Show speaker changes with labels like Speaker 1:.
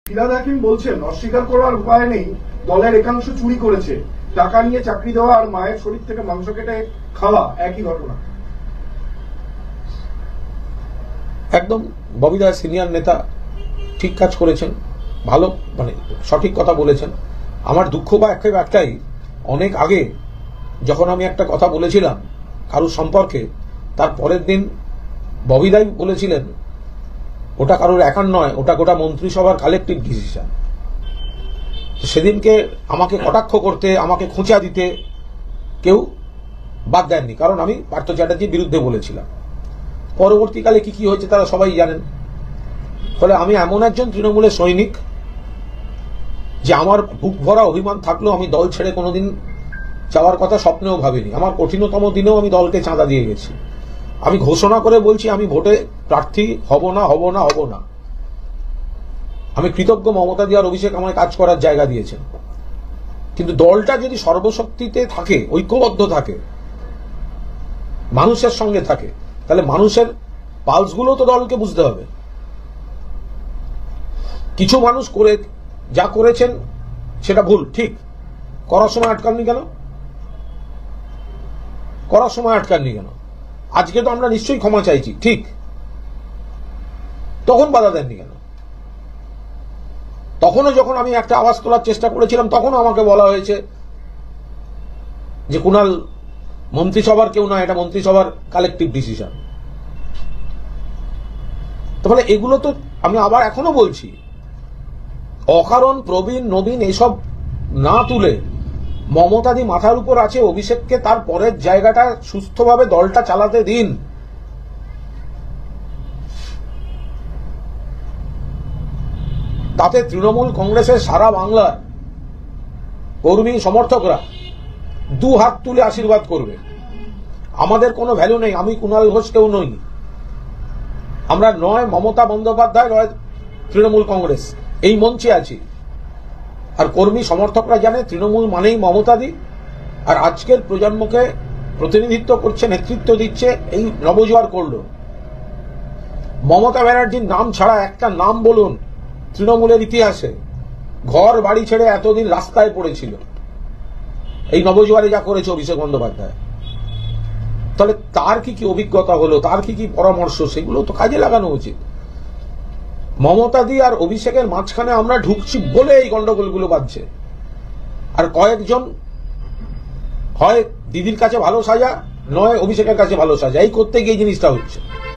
Speaker 1: ফিরহাদ হাকিম বলছেন অস্বীকার করার উপায় নেই, দলের একাংশ চুরি করেছে, টাকা নিয়ে চাকরি দেওয়া আর মায়ের শরীর থেকে মাংস কেটে খাওয়া একই ঘটনা।
Speaker 2: একদম ববিদা সিনিয়র নেতা ঠিক কাজ করেছেন, ভালো মানে সঠিক কথা বলেছেন। আমার দুঃখ বা একটাই, অনেক আগে যখন আমি একটা কথা বলেছিলাম কারুর সম্পর্কে, তার পরের দিন ববিদাই বলেছিলেন ওটা কারোর একার নয়, ওটা গোটা মন্ত্রিসভার কালেকটিভ ডিসিশন। সেদিনকে আমাকে কটাক্ষ করতে, আমাকে খোঁচা দিতে কেউ বাদ দেননি, কারণ আমি পার্থ চ্যাটার্জির বিরুদ্ধে বলেছিলাম। পরবর্তীকালে কি কি হয়েছে তারা সবাই জানেন। ফলে আমি এমন একজন তৃণমূলের সৈনিক যে আমার বুক ভরা অভিমান থাকলেও আমি দল ছেড়ে কোনোদিন যাওয়ার কথা স্বপ্নেও ভাবিনি। আমার কঠিনতম দিনেও আমি দলকে চাঁদা দিয়ে গেছি। আমি ঘোষণা করে বলছি আমি ভোটে প্রার্থী হব না। আমি কৃতজ্ঞ মমতা দি আর অভিষেক আমায় কাজ করার জায়গা দিয়েছেন। কিন্তু দলটা যদি সর্বশক্তিতে থাকে, ঐক্যবদ্ধ থাকে, মানুষের সঙ্গে থাকে, তাহলে মানুষের পালসগুলো তো দলকে বুঝতে হবে। কিছু মানুষ করে যা করেছেন সেটা ভুল, ঠিক। করার সময় আটকাননি কেন? আজকে তো আমরা নিশ্চয়ই ক্ষমা চাইছি, ঠিক। তখন বাধা দেননি কেন? তখনও যখন আমি একটা আওয়াজ তোলার চেষ্টা করেছিলাম, তখনও আমাকে বলা হয়েছে যে কুণাল মন্ত্রিসভার কেউ না, এটা মন্ত্রিসভার কালেকটিভ ডিসিশন। তাহলে এগুলো তো আমি আবার এখনো বলছি, অকারণ প্রবীণ নবীন এসব না তুলে মমতাদি মাথার উপর আছে, অভিষেককে তার পরের জায়গাটা সুস্থভাবে দলটা চালাতে দিন। তাতে তৃণমূল কংগ্রেসের সারা বাংলার কর্মী সমর্থকরা দু হাত তুলে আশীর্বাদ করবে। আমাদের কোনো ভ্যালু নেই, আমি কুণাল ঘোষ কেউ নই। আমরা নয় মমতা বন্দ্যোপাধ্যায়, নয় তৃণমূল কংগ্রেস, এই মঞ্চে আছি। আর কর্মী সমর্থকরা জানে তৃণমূল মানেই মমতাদি, আর আজকের প্রজন্মকে প্রতিনিধিত্ব করছে, নেতৃত্ব দিচ্ছে, এই নবজোয়ার করলো। মমতা ব্যানার্জির নাম ছাড়া একটা নাম বলুন তৃণমূলের ইতিহাসে ঘর বাড়ি ছেড়ে এতদিন রাস্তায় পড়েছিল, এই নবজোয়ারে যা করেছে অভিষেক বন্দ্যোপাধ্যায়। তাহলে তার কি কি অভিজ্ঞতা হলো, তার কি কি পরামর্শ, সেগুলো তো কাজে লাগানো উচিত। মমতাদি আর অভিষেকের মাঝখানে আমরা ঢুকছি বলে এই গন্ডগোলগুলো বাজছে। আর কয়েকজন হয় দিদির কাছে ভালো সাজা, নয় অভিষেকের কাছে ভালো সাজা, এই করতে গিয়ে জিনিসটা হচ্ছে।